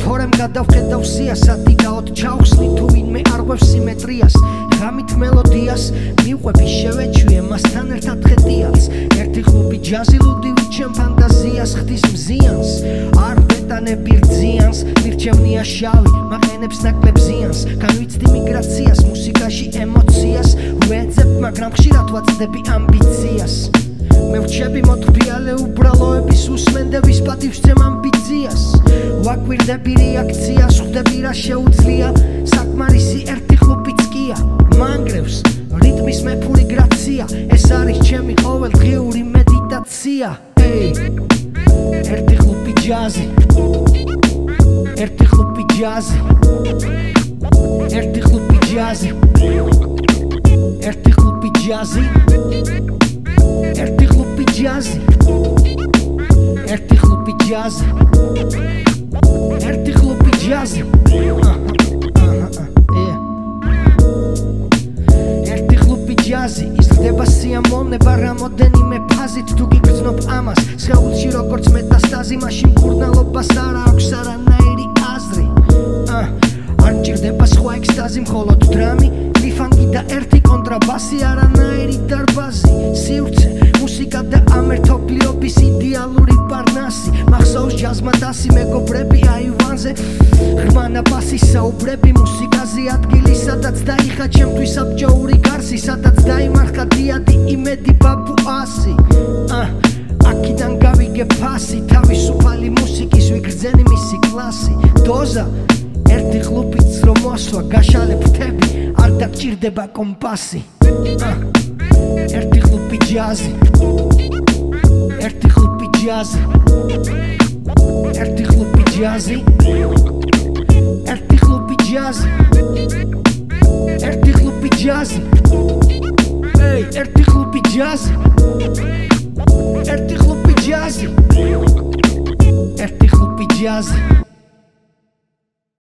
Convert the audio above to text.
თორემ გადავხედავ სიასად იგაოთ ჩავხსნი თუ ვინმე არღვევს სიმეტრიას ღამით მელოდიას მიყვები შევეჩვიე მასთან ერთად ხეტიალს ერთი ხუბი ჯაზი ლუდივი ჩემ ფანტაზიას ხდის მზიანს არ ვეტანები რძიანს მირჩევნია შავი მაყენებს ნაკლებ ზიანს განვიცდი მიგრაციას მუსიკაში ემოციას ვეძებ მაგრამ ხშირად ვაცდები ამბიციას მე ვრჩები მოთბიალე უბრალოების უსმენდების პატივსცემ ამბიციას ვაკვირდები რეაქციას ხვდები რა შეუძლია საკმარისი ერთი ხუბიც კია მანგრევს რიტმის მეფური გრაცია ეს არის ჩემი ყოველდღიური მედიტაცია ერთი ხუბი ჯაზი ერთი ხუბი ჯაზი ერთი ხუბი ჯაზი ერთი ხუბი ჯაზი ერთი ხუბი ჯაზი ერთი ხუბი ჯაზი ერთი ხუბი ჯაზი ერთი ხუბი ჯაზი იზრდება სიამოვნება რამოდენიმე ფაზით თუ გიგრძნობ ამას სხეულში როგორც მეტასტაზი მაშინ მკურნალობას არ აქვს არანაირი აზრი არ მჭირდება სხვა ექსტაზი მხოლოდ დრამი ლიფანგი და ერთი კონტრაბასი არანაირი დარბაზი სივრცე მუსიკა და ამერთობლიობის იდეალური პარნასი მახსოვს ჯაზმა დასი მეგობრები აივანზე ღრმა ნაფასი საუბრები მუსიკაზე ადგილი სადაც დაიხა ჩემთვის საბჭოური გარსი სადაც დაიმარხა დიადი იმედი ბაბუასი აქედან გავიგე ფასი თავისუფალი მუსიკის ვიგრძენი მისი კლასი დოზა ერთი ხლუბიც რომ მოსვა გაშალებ თები არ დაგჭირდება კომპასი ერთი ხლუბი ჯაზი ერთი ხლუბი ჯაზი ერთი ხლუბი ჯაზი ერთი ხლუბი ჯაზი ერთი ხლუბი ჯაზი ერთი ხლუბი ჯაზი ერთი ხლუბი ჯაზი ერთი ხლუბი ჯაზი